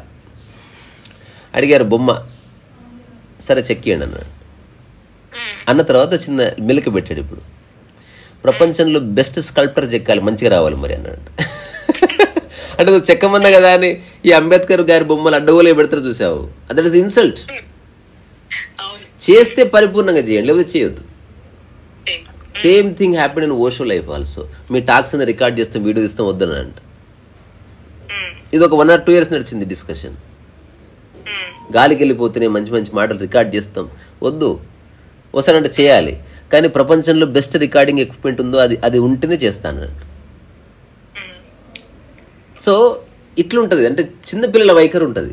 అడిగారు బొమ్మ, సరే చెక్కియండి అన్నాడు. అన్న తర్వాత చిన్న మెలిక పెట్టాడు. ఇప్పుడు ప్రపంచంలో బెస్ట్ స్కల్ప్టర్ చెక్కాలి, మంచిగా రావాలి మరి అన్నాడు. అంటే నువ్వు చెక్కమన్నా కదా అని ఈ అంబేద్కర్ గారి బొమ్మలు అడ్డగోలే పెడతారు చూసావు, దట్ ఈస్ ఇన్సల్ట్. చేస్తే పరిపూర్ణంగా చేయండి, లేకపోతే చేయొద్దు. Same thing happen in Osho life also. Me talks అని రికార్డ్ చేస్తాం, వీడియో తీస్తాం వద్దనంట. ఇది ఒక 1 or 2 years నడిచింది డిస్కషన్. గాలికి వెళ్ళిపోతేనే మంచి మంచి మాటలు రికార్డ్ చేస్తాం, వద్దు. వస్తానంటే చేయాలి, కానీ ప్రపంచంలో బెస్ట్ రికార్డింగ్ ఎక్విప్మెంట్ ఉందో అది ఉంటేనే చేస్తాను. సో ఇట్లుంటుంది. అంటే చిన్నపిల్లల వైఖరి ఉంటుంది,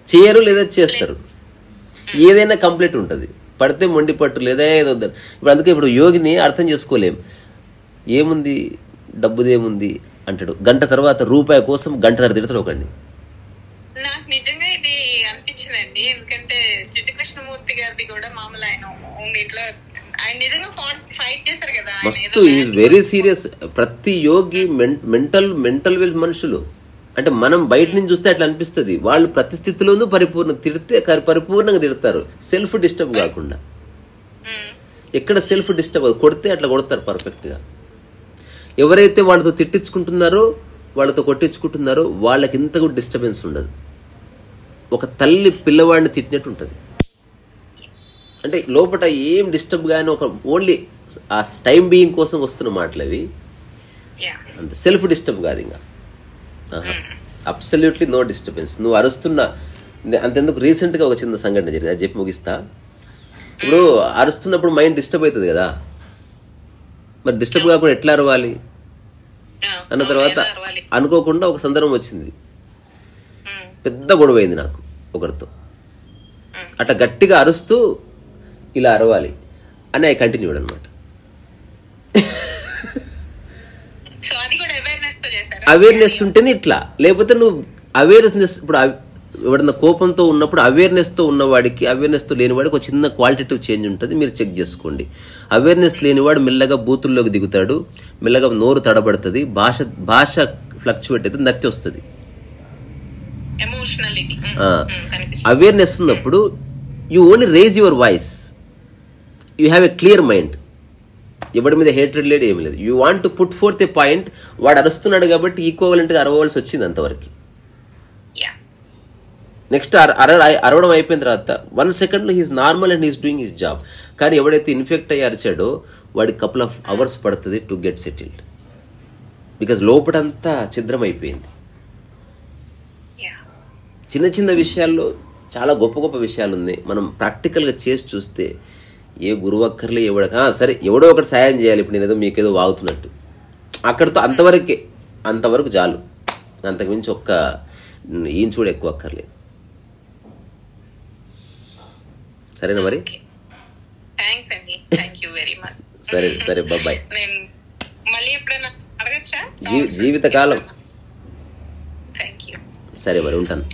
చేయరు లేదా చేస్తారు. ఏదైనా కంప్లీట్ ఉంటుంది, పడితే మొండి పట్టు లేదా ఏదో. ఇప్పుడు అందుకే ఇప్పుడు యోగిని అర్థం చేసుకోలేం. ఏముంది డబ్బుదేముంది అంటాడు, గంట తర్వాత రూపాయి కోసం గంట తిడతాడు ఒకడిని. నాకు నిజంగా ఇది అనిపించిందండి, ఎందుకంటే జిడ్డు కృష్ణమూర్తి గారిది కూడా మామూలు ఆయన ఇట్లా ఆయన నిజంగా ఫైట్ చేశారు కదా. మస్తు ఈజ్ వెరీ సీరియస్. ప్రతి యోగి మెంటల్ వెల్ మనుషులు. అంటే మనం బయట నుంచి చూస్తే అట్లా అనిపిస్తుంది, వాళ్ళు ప్రతి స్థితిలోనూ తిడితే పరిపూర్ణంగా తిడతారు, సెల్ఫ్ డిస్టర్బ్ కాకుండా. ఎక్కడ సెల్ఫ్ డిస్టర్బ్ కొడితే అట్లా కొడతారు పర్ఫెక్ట్గా. ఎవరైతే వాళ్ళతో తిట్టించుకుంటున్నారో, వాళ్ళతో కొట్టించుకుంటున్నారో వాళ్ళకి ఇంత కూడా డిస్టర్బెన్స్ ఉండదు. ఒక తల్లి పిల్లవాడిని తిట్టినట్టు ఉంటుంది. అంటే లోపల ఏం డిస్టర్బ్ కానీ ఒక ఓన్లీ ఆ టైం బీయింగ్ కోసం వస్తున్న మాటలు అవి. అంత సెల్ఫ్ డిస్టర్బ్ కాదు ఇంకా. Absolutely no disturbance. నువ్వు అరుస్తున్నా అంతెందుకు. రీసెంట్గా ఒక చిన్న సంఘటన జరిగింది, అది చెప్పి ముగిస్తా. ఇప్పుడు అరుస్తున్నప్పుడు మైండ్ డిస్టర్బ్ అవుతుంది కదా, మరి డిస్టర్బ్ కాకుండా ఎట్లా అరవాలి? అన్న తర్వాత అనుకోకుండా ఒక సందర్భం వచ్చింది, పెద్ద గొడవ అయింది నాకు ఒకరితో. అట్లా గట్టిగా అరుస్తూ ఇలా అరవాలి అని ఐ కంటిన్యూడ్ అనమాట. అవేర్నెస్ ఉంటేనే ఇట్లా, లేకపోతే నువ్వు అవేర్నెస్ ఇప్పుడు ఎవడన్నా కోపంతో ఉన్నప్పుడు అవేర్నెస్తో ఉన్నవాడికి అవేర్నెస్తో లేనివాడికి ఒక చిన్న క్వాలిటేటివ్ చేంజ్ ఉంటుంది, మీరు చెక్ చేసుకోండి. అవేర్నెస్ లేనివాడు మెల్లగా బూతుల్లోకి దిగుతాడు, మెల్లగా నోరు తడబడుతుంది, భాష ఫ్లక్చువేట్ అవుతుంది, నత్తి వస్తుంది. అవేర్నెస్ ఉన్నప్పుడు you only raise your voice, you have a clear mind. ఎవడి మీద హేట్రెడ్ లేదు, ఏమి లేదు. You want to put forth a point. వాడు అరుస్తున్నాడు కాబట్టి ఈక్వలెంట్గా అరవవలసి వచ్చింది అంతవరకు. నెక్స్ట్ అరవడం అయిపోయిన తర్వాత 1 సెకండ్లో he's normal and he's doing his job. కానీ ఎవడైతే ఇన్ఫెక్ట్ అయ్యి అరిచాడో వాడికి కపుల్ ఆఫ్ అవర్స్ పడుతుంది టు గెట్ సెటిల్డ్, బికాజ్ లోపడంతా ఛిద్రం అయిపోయింది. చిన్న చిన్న విషయాల్లో చాలా గొప్ప గొప్ప విషయాలు ఉన్నాయి. మనం ప్రాక్టికల్గా చేసి చూస్తే ఏ గురువు అక్కర్లే, సరే ఎవడో ఒకటి సాయం చేయాలి. ఇప్పుడు నేనేదో మీకేదో వాగుతున్నట్టు, అక్కడితో అంతవరకు చాలు. అంతకుమించి ఒక్క ఈయన చూడ ఎక్కువ అక్కర్లేదు. సరేనా మరి? సరే సరే, బాయ్. జీవితకాలం. సరే మరి, ఉంటాను.